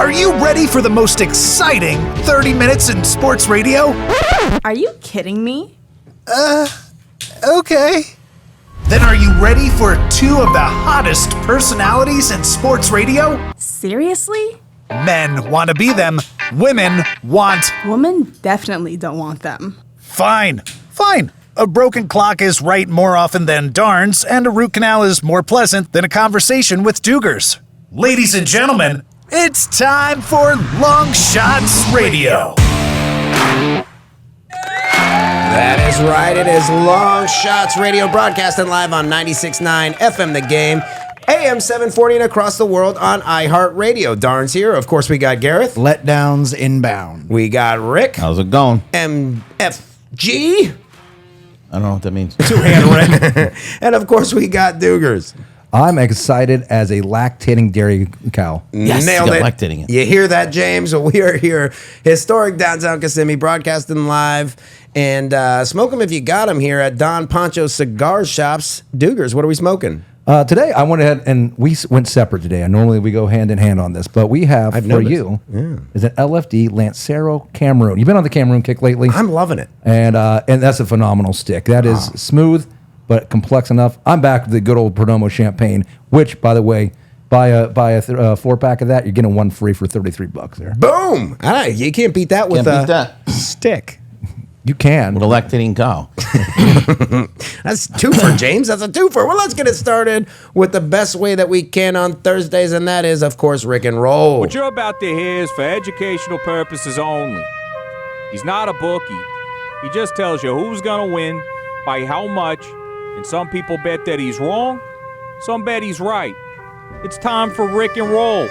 Are you ready for the most exciting 30 minutes in sports radio? Are you kidding me? Okay. Then are you ready for two of the hottest personalities in sports radio? Seriously? Men want to be them. Women want... Women definitely don't want them. Fine. A broken clock is right more often than Darnz, and a root canal is more pleasant than a conversation with Doogers. Ladies and gentlemen, it's time for Longshotz Radio. That is right. It is Longshotz Radio, broadcasting live on 96.9 FM The Game, AM 740, and across the world on iHeartRadio. Darnz here. Of course, we got Garreth. Letdowns inbound. We got Rick. How's it going? MFG. I don't know what that means. Two-hand Rick. And, of course, we got Doogers. I'm excited as a lactating dairy cow. Yes, Nailed you it. got lactating it. You hear that, James? Well, we are here, historic downtown Kissimmee, broadcasting live. And smoke them if you got them here at Don Pancho Cigar Shops. Doogers, what are we smoking? Today, I went ahead and we went separate today. And normally we go hand in hand on this, but we have you is an LFD Lancero Cameroon. You've been on the Cameroon kick lately. I'm loving it. And that's a phenomenal stick. That is smooth, but complex enough. I'm back with the good old Perdomo champagne, which, by the way, buy a 4-pack of that, you're getting one free for $33 there. Boom! All right, you can't beat that with a stick. You can. With a lactating cow. That's twofer, James. That's a twofer. Well, let's get it started with the best way that we can on Thursdays, and that is, of course, Rick and Roll. What you're about to hear is for educational purposes only. He's not a bookie. He just tells you who's going to win, by how much, and some people bet that he's wrong, some bet he's right. It's time for Rick and Roll.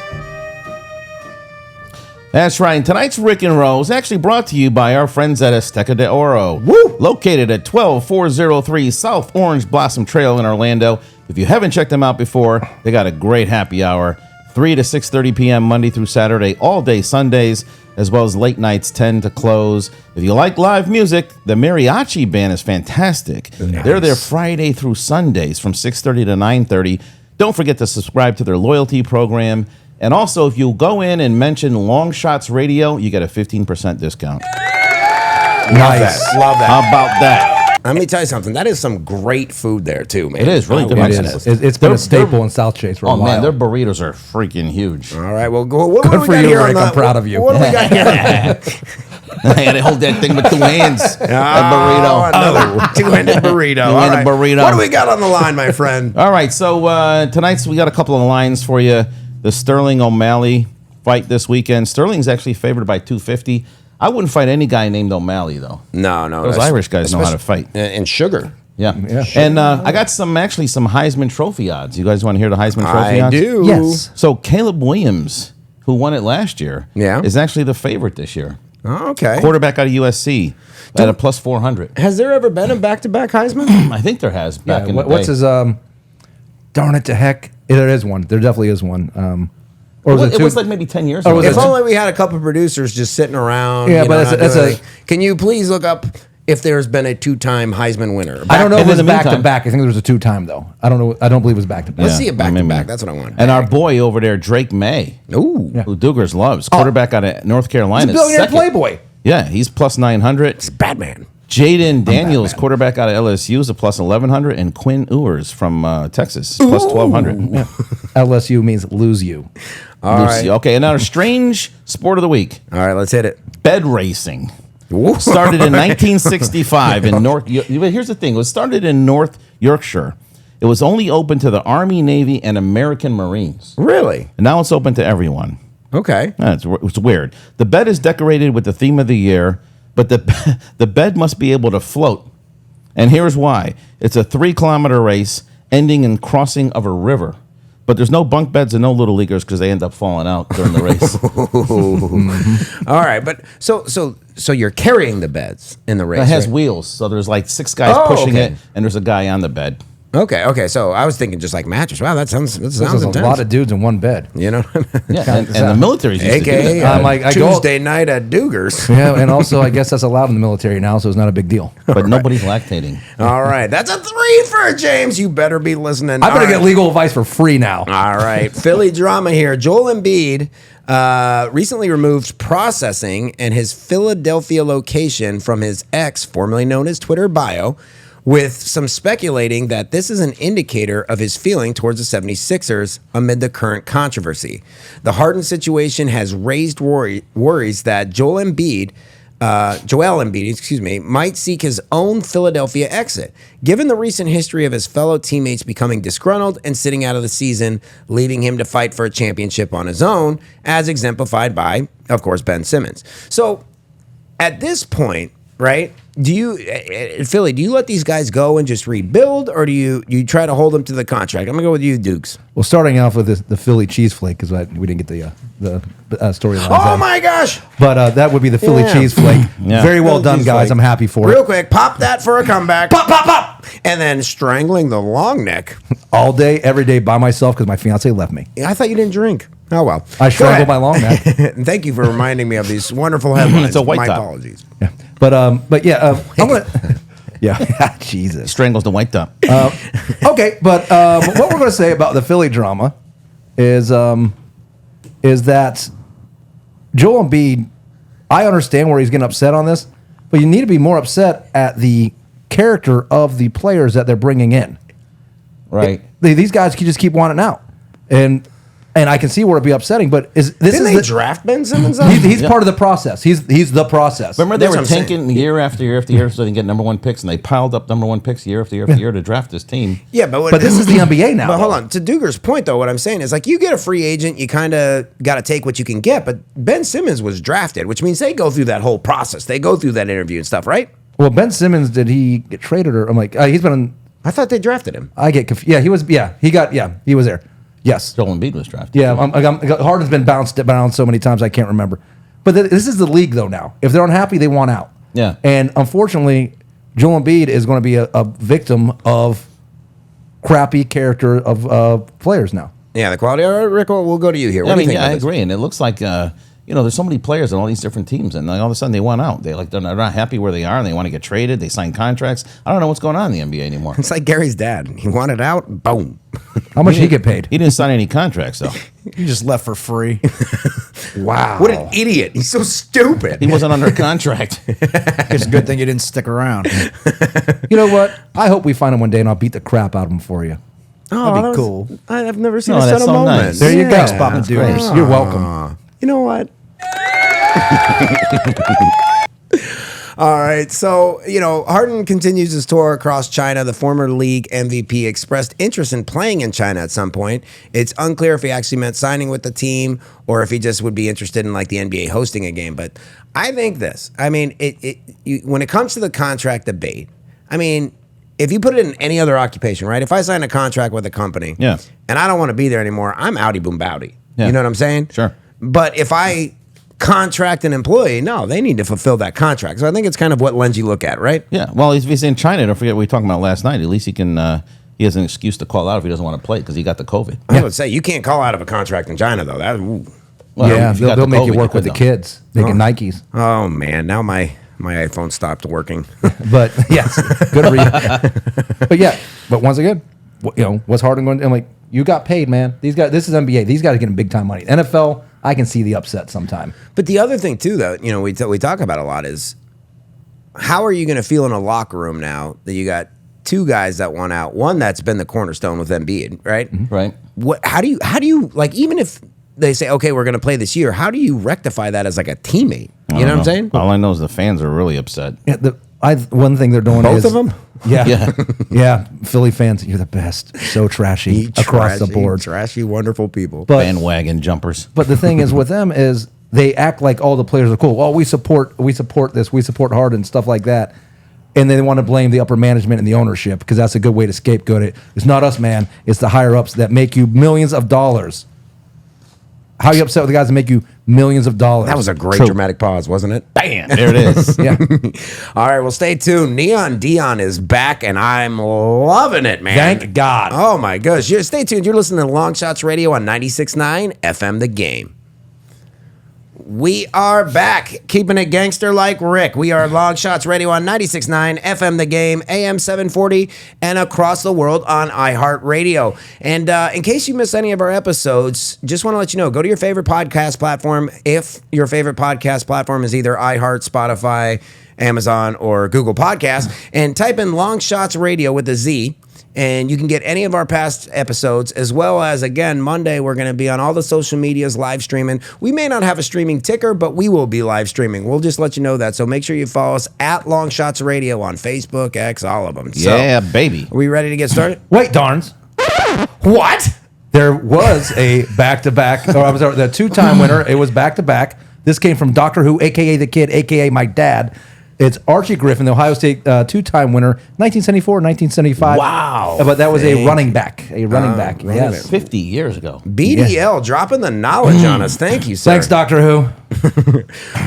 That's right. And tonight's Rick and Roll is actually brought to you by our friends at Azteca de Oro. Woo! Located at 12403 South Orange Blossom Trail in Orlando. If you haven't checked them out before, they got a great happy hour. 3 to 6:30 p.m. Monday through Saturday, all day Sundays, as well as late nights 10 to close. If you like live music, the mariachi band is fantastic. Nice. They're there Friday through Sundays from 6:30 to 9:30. Don't forget to subscribe to their loyalty program. And also, if you go in and mention Longshotz Radio, you get a 15% discount. Nice. Love that. How about that? Let me tell you something. That is some great food there, too, man. It is really good. It's been a staple in South Chase for a while. Oh, man, their burritos are freaking huge. All right, well, what Good do we for got you, here Rick. on I'm proud of you. What do we got here? I got to hold that thing with two hands. That burrito. Another two-handed burrito. All Two-handed right. burrito. What do we got on the line, my friend? All right, so tonight's we got a couple of lines for you. The Sterling O'Malley fight this weekend. Sterling's actually favored by 250. I wouldn't fight any guy named O'Malley, though. No. Those Irish guys know how to fight. And sugar. Yeah. And I got some Heisman Trophy odds. You guys want to hear the Heisman Trophy odds? I do. Yes. So Caleb Williams, who won it last year, is actually the favorite this year. Oh, okay. Quarterback out of USC at a plus 400. Has there ever been a back-to-back Heisman? I think there has back in the day. What's his darn it to heck? There is one. There definitely is one. Or was it was like maybe 10 years Oh, ago. was If it- only we had a couple producers just sitting around. Yeah, you but know, that's not doing a- Can you please look up if there's been a two-time Heisman winner? I don't know if And it in was the back to meantime- back. I think there was a 2-time though. I don't know. I don't believe it was back to back. Let's see a back-to-back. maybe. That's what I want. And our boy over there, Drake May, Ooh. who Doogers loves, quarterback out of North Carolina. He's a billionaire second. playboy. Yeah, he's plus 900. It's Batman. Jaden Daniels, Batman. quarterback out of LSU, is a plus 1100. And Quinn Ewers from Texas, plus 1200. Yeah. LSU means lose you. All right. Okay, and now our strange sport of the week, All right, let's hit it. bed racing. Started in 1965 in North. But here's the thing: it was started in North Yorkshire. It was only open to the Army, Navy, and American Marines. Really? And now it's open to everyone. Okay. It's weird. The bed is decorated with the theme of the year, but the bed must be able to float. And here's why: it's a 3-kilometer race ending in crossing of a river. But there's no bunk beds and no little leaguers because they end up falling out during the race. All right, but so you're carrying the beds in the race. It has right? wheels, so there's like 6 guys pushing it, and there's a guy on the bed. Okay. So I was thinking just like mattress. Wow, that sounds There's intense. a lot of dudes in one bed. You know, Yeah, and the military's used to do AKA that. I go- Tuesday night at Doogers. Yeah, and also I guess that's allowed in the military now, so it's not a big deal. But nobody's lactating. All right, that's a 3 for James. You better be listening. I better All get right. legal advice for free now. All right, Philly drama here. Joel Embiid recently removed processing and his Philadelphia location from his ex, formerly known as Twitter bio, with some speculating that this is an indicator of his feeling towards the 76ers amid the current controversy. The Harden situation has raised worries that Joel Embiid, might seek his own Philadelphia exit, given the recent history of his fellow teammates becoming disgruntled and sitting out of the season, leaving him to fight for a championship on his own, as exemplified by, of course, Ben Simmons. So, at this point, right, Philly, do you let these guys go and just rebuild, or do you try to hold them to the contract? I'm going to go with you, Dukes. Well, starting off with the Philly Cheese-FLAKE, because we didn't get the storyline. Oh, my gosh. But that would be the Philly Yeah. Cheese-FLAKE. Yeah. Very well Philly done, guys. Cheese-FLAKE. I'm happy for Real it. quick, pop that for a comeback. Pop, pop, pop. And then strangling the long neck. All day, every day by myself because my fiance left me. I thought you didn't drink. Oh, well. I Go strangled ahead. my long neck. And thank you for reminding me of these wonderful headlines. It's a white My top. apologies. Yeah. But yeah, I'm gonna. Yeah, Jesus. Strangles the white top. Okay, but what we're gonna say about the Philly drama is that Joel Embiid. I understand where he's getting upset on this, but you need to be more upset at the character of the players that they're bringing in. Right. These guys can just keep wanting out, and I can see where it'd be upsetting. But Didn't they draft Ben Simmons? He's part of the process. He's the process. Remember they That's were what I'm saying. tanking year after year after year so they can get number one picks, and they piled up number one picks year after year after year to draft this team. Yeah, but But this is the NBA now. But hold on, to Duger's point though, what I'm saying is like you get a free agent, you kind of got to take what you can get. But Ben Simmons was drafted, which means they go through that whole process. They go through that interview and stuff, right? Well, Ben Simmons, did he get traded or I'm like he's been on. I thought they drafted him. I get confused. Yeah, he was. Yeah, he was there. Yes. Joel Embiid was drafted. Yeah, Harden's been bounced around so many times I can't remember. But this is the league though now. If they're unhappy, they want out. Yeah. And unfortunately, Joel Embiid is going to be a victim of crappy character of players now. Yeah, the quality. All right, Rick, we'll go to you here. What I do you mean, think yeah, I about this? agree, and it looks like there's so many players on all these different teams, and like all of a sudden they want out. They're not happy where they are, and they want to get traded. They sign contracts. I don't know what's going on in the NBA anymore. It's like Gary's dad. He wanted out. Boom. How much did he get paid? He didn't sign any contracts though. You just left for free. Wow. What an idiot. He's so stupid. He wasn't under contract. It's a good thing you didn't stick around. You know what? I hope we find him one day and I'll beat the crap out of him for you. That'd be cool. I've never seen No, a that's set of so moments. nice. There you go. Thanks, Papa Doogers. You're welcome. You know what? All right, so, Harden continues his tour across China. The former league MVP expressed interest in playing in China at some point. It's unclear if he actually meant signing with the team or if he just would be interested in, like, the NBA hosting a game. But I think this. I mean, when it comes to the contract debate, I mean, if you put it in any other occupation, right? If I sign a contract with a company Yeah. and I don't want to be there anymore, I'm outie boom bowdy. Yeah. You know what I'm saying? Sure. But if I contract an employee, no, they need to fulfill that contract. So I think it's kind of what lens you look at, right? Yeah. Well, if he's in China, don't forget what we were talking about last night. At least he can. He has an excuse to call out if he doesn't want to play because he got the COVID. I would say you can't call out of a contract in China though. Well, Yeah, if you got they'll the make you COVID, work with could the though. kids, making Nikes. Oh man, now my iPhone stopped working. But yes, good for you. But once again, what's Harden going to? I'm like, you got paid, man. These guys, this is NBA. These guys are getting big time money. NFL, I can see the upset sometime. But the other thing too, though, we talk about a lot is how are you going to feel in a locker room now that you got two guys that want out? One that's been the cornerstone with Embiid, right? Right. How do you like even if they say okay, we're going to play this year? How do you rectify that as like a teammate? You know what I'm saying? All I know is the fans are really upset. Yeah, one thing they're doing Both is of them? Yeah, Yeah. yeah. Philly fans, you're the best. So trashy across the board. Trashy, wonderful people. But Bandwagon jumpers. But the thing is with them is they act like all the players are cool. Well, we support this, we support Harden, stuff like that. And they want to blame the upper management and the ownership because that's a good way to scapegoat it. It's not us, man. It's the higher ups that make you millions of dollars. How are you upset with the guys that make you millions of dollars. That was a great True. dramatic pause, wasn't it? Bam! There it is. yeah. All right, well, stay tuned. Neon Dion is back, and I'm loving it, man. Thank God. Oh, my gosh. Stay tuned. You're listening to Longshotz Radio on 96.9 FM The Game. We are back, keeping it gangster like Rick. We are Longshotz Radio on 96.9 FM The Game, AM 740, and across the world on iHeartRadio. And in case you missed any of our episodes, just want to let you know, go to your favorite podcast platform. If your favorite podcast platform is either iHeart, Spotify, Amazon, or Google Podcasts, and type in Longshotz Radio with a Z, and you can get any of our past episodes, as well as, again, Monday, we're going to be on all the social medias live streaming. We may not have a streaming ticker, but we will be live streaming. We'll just let you know that. So make sure you follow us at Longshotz Radio on Facebook, X, all of them. Yeah, So, baby. are we ready to get started? Wait, Darnz. What? There was a back-to-back, or I was the two-time winner. It was back-to-back. This came from Doctor Who, a.k.a. the kid, a.k.a. my dad. It's Archie Griffin, the Ohio State two-time winner, 1974, 1975. Wow. But that was a running back. A running back, yes. 50 years ago. BDL dropping the knowledge on us. Thank you, sir. Thanks, Doctor Who.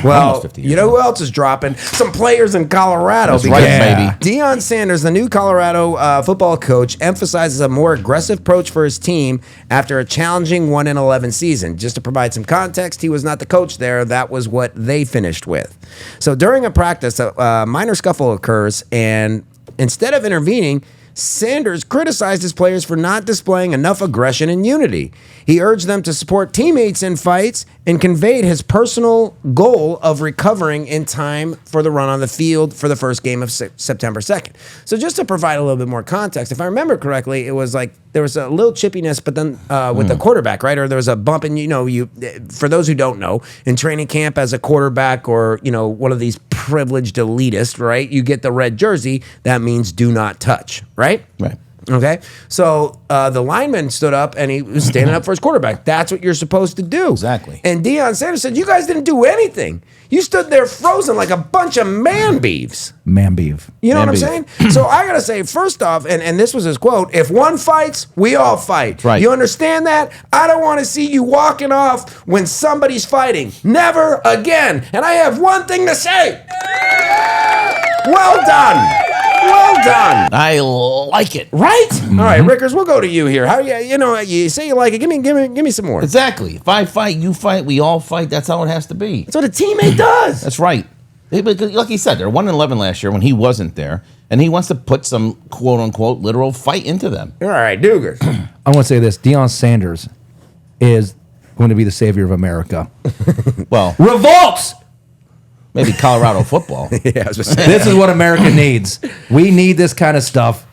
Well, Almost 50 years you know who else is dropping? Some players in Colorado. That's right, baby. Deion Sanders, the new Colorado football coach, emphasizes a more aggressive approach for his team after a challenging 1-11 season. Just to provide some context, he was not the coach there. That was what they finished with. So during a practice, a minor scuffle occurs, and instead of intervening, Sanders criticized his players for not displaying enough aggression and unity. He urged them to support teammates in fights and conveyed his personal goal of recovering in time for the run on the field for the first game of September 2nd. So just to provide a little bit more context, if I remember correctly, it was like there was a little chippiness, but then with the quarterback, right? Or there was a bump, and for those who don't know, in training camp as a quarterback or one of these privileged elitists, right? You get the red jersey. That means do not touch, right? Right. Okay, so the lineman stood up and he was standing up for his quarterback. That's what you're supposed to do. Exactly. And Deion Sanders said, "You guys didn't do anything. You stood there frozen like a bunch of man beeves." Man beef. You know Man what I'm beef. saying? So I gotta say, first off, and this was his quote: "If one fights, we all fight." Right. You understand that? I don't want to see you walking off when somebody's fighting. Never again. And I have one thing to say. Well done. Well done. I like it. Right? All right, Rickers, we'll go to you here. How you say you like it? Give me some more. Exactly. If I fight, you fight, we all fight. That's how it has to be. That's what a teammate does. That's right. Like he said, they're 1-11 last year when he wasn't there, and he wants to put some quote unquote literal fight into them. All right, Doogers. I want to say this. Deion Sanders is going to be the savior of America. Well, Revolts! maybe Colorado football. Yeah, I was just saying. This is what America needs. We need this kind of stuff.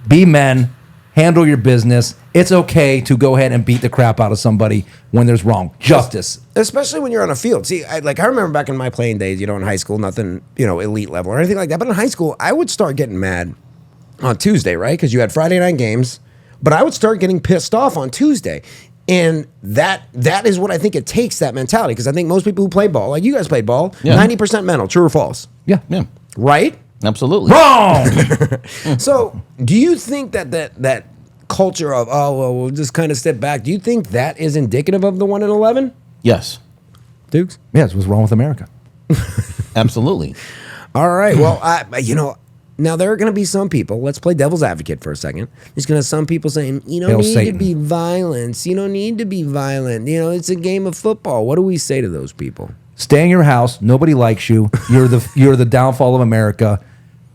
Be men. Handle your business. It's okay to go ahead and beat the crap out of somebody when there's wrong. Justice. Especially when you're on a field. See, I remember back in my playing days, in high school, nothing, elite level or anything like that. But in high school, I would start getting mad on Tuesday, right? Because you had Friday night games. But I would start getting pissed off on Tuesday. And that is what I think it takes, that mentality. Because I think most people who play ball, like you guys played ball, 90% mental, true or false? Yeah. Yeah, Right? absolutely. Wrong! So do you think that culture of, we'll just kind of step back, do you think that is indicative of the 1-11? Yes, Dukes? Yes, what's wrong with America? absolutely. All right. Well, now there are going to be some people, let's play devil's advocate for a second. There's going to be some people saying, you don't Hail need Satan. to be violence. You don't need to be violent. It's a game of football. What do we say to those people? Stay in your house. Nobody likes you. You're the downfall of America.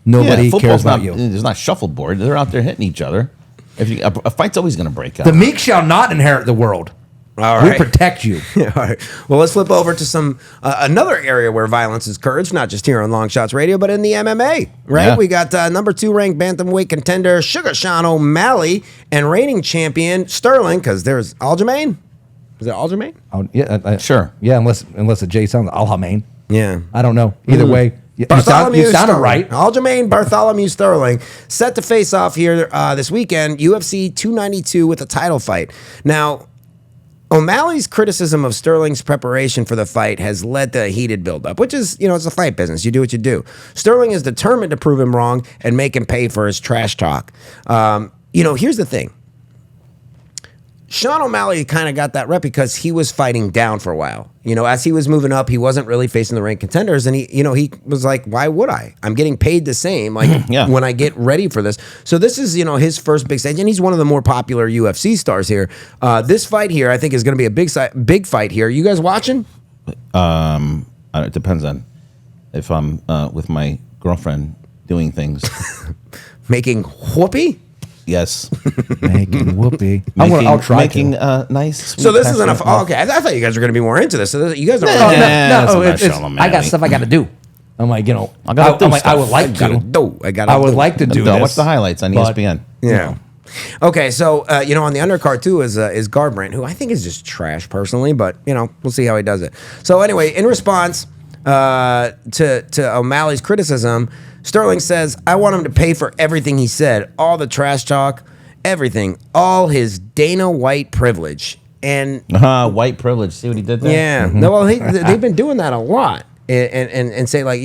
Nobody cares about you. There's not shuffleboard. They're out there hitting each other. A fight's always going to break out. The meek shall not inherit the world. All We right. protect you. All right. Well, let's flip over to some another area where violence is encouraged, not just here on Longshotz Radio, but in the MMA. Right? Yeah. We got number 2 ranked bantamweight contender Sugar Sean O'Malley and reigning champion Sterling, because there's Aljamain. Is it Aljamain? Oh, yeah, Sure. Yeah, unless the J sounds Al-Hamain. Yeah. I don't know. Either way, you sounded Sterling. right. Aljamain Bartholomew Sterling set to face off here this weekend, UFC 292 with a title fight. Now, O'Malley's criticism of Sterling's preparation for the fight has led to a heated buildup, which is, it's a fight business. You do what you do. Sterling is determined to prove him wrong and make him pay for his trash talk. Here's the thing. Sean O'Malley kind of got that rep because he was fighting down for a while. As he was moving up, he wasn't really facing the ranked contenders, and he was like, "Why would I? I'm getting paid the same. Like when I get ready for this." So this is his first big stage, and he's one of the more popular UFC stars here. This fight here, I think, is going to be a big fight here. You guys watching? It depends on if I'm with my girlfriend doing things. Making whoopee? Yes. Making whoopee. I'll try making to. Nice. So this is enough. Okay, I thought you guys were going to be more into this. So you guys are. I got stuff I got to do. I'm like, I would like to. I would like to do this. Watch the highlights on ESPN. Yeah. Okay, so on the undercard too is Garbrandt, who I think is just trash personally, but we'll see how he does it. So anyway, in response to O'Malley's criticism, Sterling says, "I want him to pay for everything he said, all the trash talk, everything, all his Dana White privilege." And white privilege. See what he did there? Yeah. No, well, they've been doing that a lot. And say, like,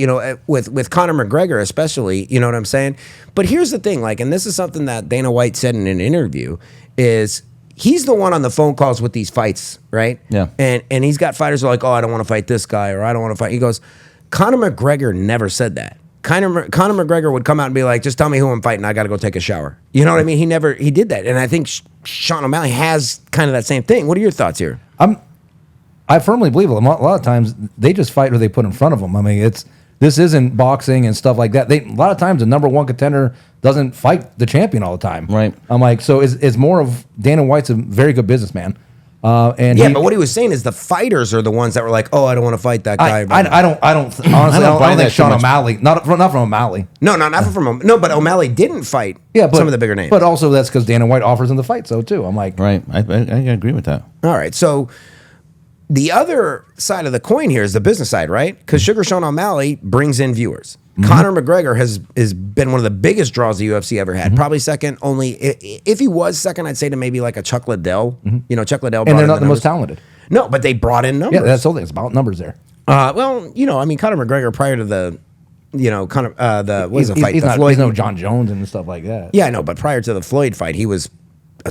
with Conor McGregor especially, you know what I'm saying? But here's the thing, like, and this is something that Dana White said in an interview, is he's the one on the phone calls with these fights, right? Yeah. And he's got fighters who are like, "Oh, I don't want to fight this guy," or "I don't want to fight." He goes, Conor McGregor never said that. Conor McGregor would come out and be like, "Just tell me who I'm fighting. I got to go take a shower." You know what I mean? He did that. And I think Sean O'Malley has kind of that same thing. What are your thoughts here? I firmly believe a lot of times they just fight who they put in front of them. I mean, this isn't boxing and stuff like that. A lot of times the number one contender doesn't fight the champion all the time. Right. I'm like, so it's more of Dana White's a very good businessman. But what he was saying is the fighters are the ones that were like, "Oh, I don't want to fight that guy." I don't honestly. I don't think Sean O'Malley. Not from O'Malley. No, not from him. No, but O'Malley didn't fight. Some of the bigger names. But also that's because Dana White offers him the fight. So too, I'm like, right. I agree with that. All right, so the other side of the coin here is the business side, right? Because Sugar Sean O'Malley brings in viewers. Conor McGregor has been one of the biggest draws the UFC ever had. Probably second only. If he was second, I'd say to maybe like a Chuck Liddell. Chuck Liddell. And they're not the most talented. No, but they brought in numbers. Yeah, that's the whole thing. It's about numbers there. Conor McGregor prior to the, what is the fight? He's no John Jones and stuff like that. Yeah, I know, but prior to the Floyd fight, he was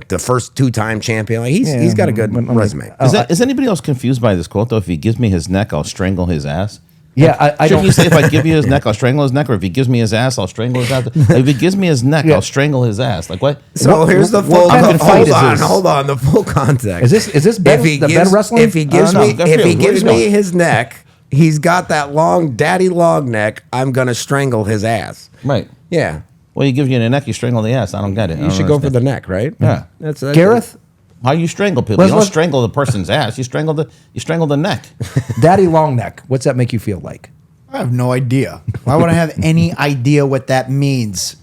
the first two-time champion. Like he's got a good resume. Is anybody else confused by this quote though? If he gives me his neck, I'll strangle his ass. Yeah, I don't. You say if I give you his neck, I'll strangle his neck, or if he gives me his ass, I'll strangle his ass. If he gives me his neck, I'll strangle his ass. Like what? So here's the full. Hold on, the full context. Is this bed wrestling? If he gives me his neck, he's got that long, daddy long neck. I'm gonna strangle his ass. Right. Yeah. Well, you give you the neck, you strangle the ass. I don't get it. You should go for the neck, right? Yeah. That's Garreth. How you strangle people? You don't strangle the person's ass. You strangle the neck. Daddy long neck. What's that make you feel like? I have no idea. Why would I have any idea what that means?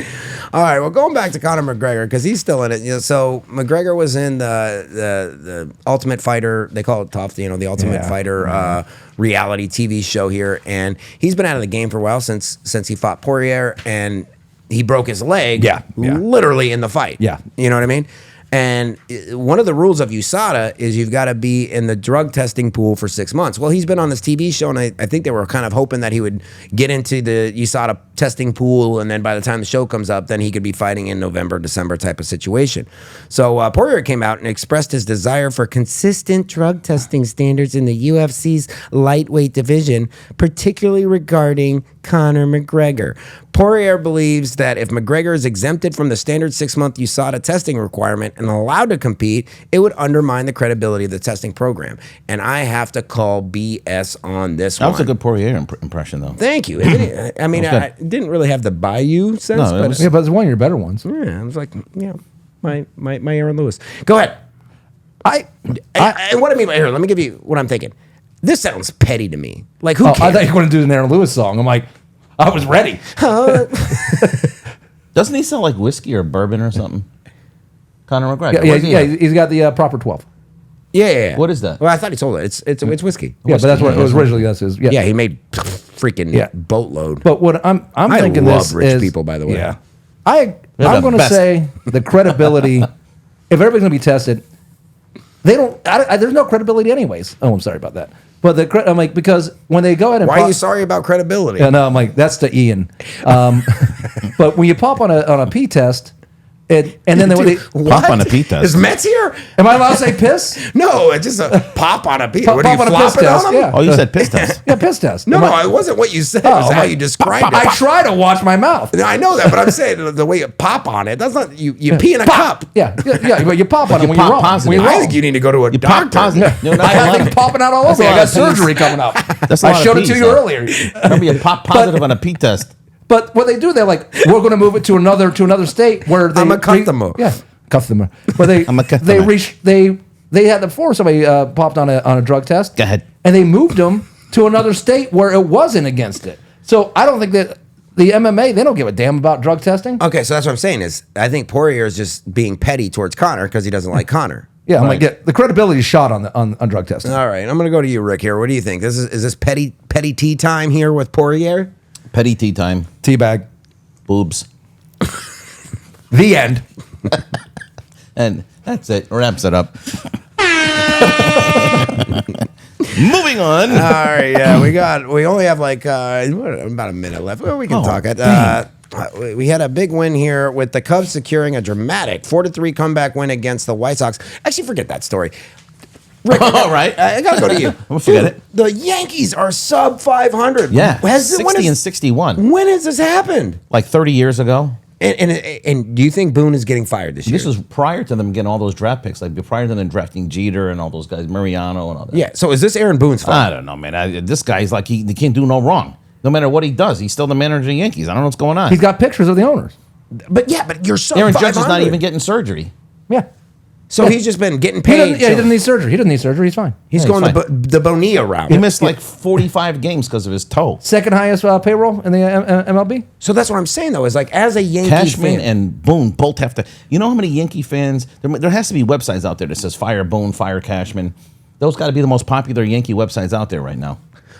All right. Well, going back to Conor McGregor because he's still in it. So McGregor was in the Ultimate Fighter. They call it Tough. The Ultimate Fighter reality TV show here, and he's been out of the game for a while since he fought Poirier, and he broke his leg. Literally in the fight. Yeah. You know what I mean? And one of the rules of USADA is you've got to be in the drug testing pool for 6 months. Well, he's been on this TV show, and I think they were kind of hoping that he would get into the USADA testing pool, and then by the time the show comes up, then he could be fighting in November, December type of situation. So Poirier came out and expressed his desire for consistent drug testing standards in the UFC's lightweight division, particularly regarding Conor McGregor. Poirier believes that if McGregor is exempted from the standard 6-month USADA testing requirement and allowed to compete, it would undermine the credibility of the testing program. And I have to call BS on this one. That was a good Poirier impression, though. Thank you. I mean, I didn't really have the Bayou sense. No, but but it's one of your better ones. Yeah, I was like, my Aaron Lewis. Go ahead. What I mean by here, let me give you what I'm thinking. This sounds petty to me. Like, who cares? I thought you were going to do an Aaron Lewis song. I'm like, I was ready. Doesn't he sell like whiskey or bourbon or something? Conor McGregor. Yeah, he's got the proper 12. Yeah. What is that? Well, I thought he told it. It's whiskey. Yeah, but that's what it was originally. That's his. Yeah, he made freaking boatload. But what I'm thinking love this rich is, people, by the way. Yeah, I'm going to say the credibility. If everybody's going to be tested, they don't. There's no credibility, anyways. Oh, I'm sorry about that. But I'm like, because when they go ahead and why are you sorry about credibility? Yeah, no, I'm like, that's to Ian. But when you pop on a P test, And then they Pop on a pee test. Is Mets here? am I allowed to say piss? No, it's just a pop on a pee. Pop What are you on a piss flopping test, on them? yeah. Oh, you said piss test. Yeah, piss test. No, Am no, I- it wasn't what you said. It was how you described it. I try to watch my mouth. I know that, but I'm saying the way you pop on it, that's not, you pee in a Pop. cup. Yeah, but you pop on it you when you're pop wrong. positive. When you're I wrong. think you need to go to a You pop doctor. positive. No, I not have a things lot. popping out all That's over me. a I lot got of peas. surgery coming up. That's a I lot of showed it to peas, you though. earlier. Remember, you pop positive on a pee test. But what they do, they're like, we're going to move it to another state where they. I'm a customer. Yeah, customer. But they I'm a customer. they had before somebody popped on a drug test. Go ahead. And they moved them to another state where it wasn't against it. So I don't think that the MMA, they don't give a damn about drug testing. Okay, so that's what I'm saying is I think Poirier is just being petty towards Connor because he doesn't like Connor. Yeah, I'm like, the credibility is shot on drug testing. All right, I'm going to go to you, Rick. Here, what do you think? Is this petty tea time here with Poirier? Petty tea time. Teabag. Boobs. The end. And that's it. Wraps it up. Moving on. All right, yeah, we only have like about a minute left. Well, we can talk it. We had a big win here with the Cubs securing a dramatic 4-3 comeback win against the White Sox. Actually, forget that story. Rick, All right. I gotta go to you. I'm gonna forget it. The Yankees are sub 500. Yeah. when 60 and 61. When has this happened? Like 30 years ago. And do you think Boone is getting fired this year? This was prior to them getting all those draft picks. Like prior to them drafting Jeter and all those guys, Mariano and all that. Yeah. So is this Aaron Boone's fault? I don't know, man. This guy's like he can't do no wrong. No matter what he does, he's still the manager of the Yankees. I don't know what's going on. He's got pictures of the owners. But you're sub Aaron 500. Judge is not even getting surgery. Yeah. So he's just been getting He paid. doesn't, he doesn't need surgery. He doesn't need surgery. He's fine. He's Yeah, going he's the Bonilla route. He missed like 45 games because of his toe. Second highest payroll in the MLB. So that's what I'm saying though. Is like as a Yankee Cashman fan, and Boone both have to. You know how many Yankee fans? There has to be websites out there that says fire Boone, fire Cashman. Those got to be the most popular Yankee websites out there right now.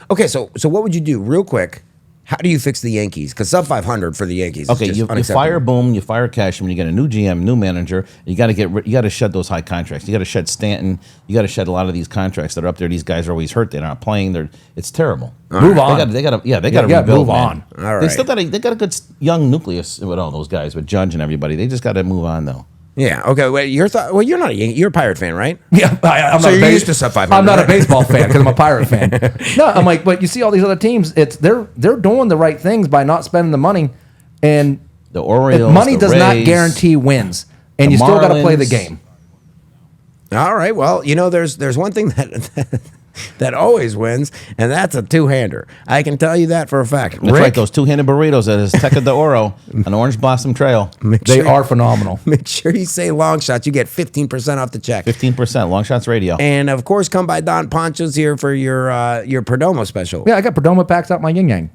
okay. So what would you do real quick? How do you fix the Yankees? Because sub 500 for the Yankees. Okay, is you just fire unacceptable. Boone, you fire Cashman, you get a new GM, new manager. You got to shed those high contracts. You got to shed Stanton. You got to shed a lot of these contracts that are up there. These guys are always hurt. They're not playing. It's terrible. Move on. They got to Yeah, rebuild. move man. on. All They right. still they got a good young nucleus with all those guys, with Judge and everybody. They just got to move on though. Yeah. Okay. Wait. Your thought? Well, you're not a Yankee. You're a Pirate fan, right? Yeah, I'm So not a you're used to sub 500, I'm not a right? baseball fan because I'm a Pirate fan. No, I'm like, but you see all these other teams. They're doing the right things by not spending the money, and The Orioles, money the does not Rays, guarantee wins, and the you still got to play the Marlins. game. All right. Well, there's one thing that always wins, and that's a two-hander. I can tell you that for a fact. That's right. Those two-handed burritos at his Teca de Oro on Orange Blossom Trail. They are phenomenal. Make sure you say long shots. You get 15% off the check. 15%. Longshotz Radio. And of course, come by Don Poncho's here for your Perdomo special. Yeah, I got Perdomo packs out my yin yang.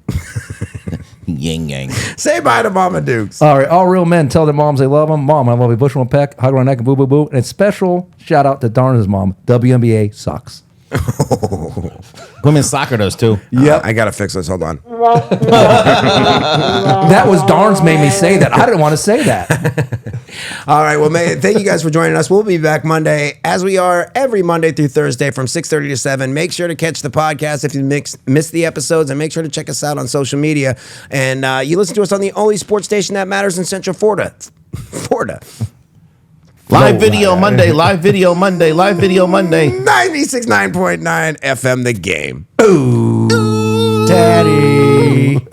Yin yang. Say bye to Mama Dukes. All right, all real men tell their moms they love them. Mom, I love you. Bushel and peck, hug her on the neck, and boo boo boo. And it's special shout out to Darnz's mom. WNBA sucks. Women's soccer does too. Yep. I gotta fix this. Hold on. That was Darnz made me say that. I didn't want to say that. All right. Well, thank you guys for joining us. We'll be back Monday, as we are every Monday through Thursday from 6:30 to 7. Make sure to catch the podcast if you missed the episodes, and make sure to check us out on social media. And you listen to us on the only sports station that matters in Central Florida. Live video Monday. Live video Monday. Live video Monday. 96.9.9 FM, The Game. Daddy.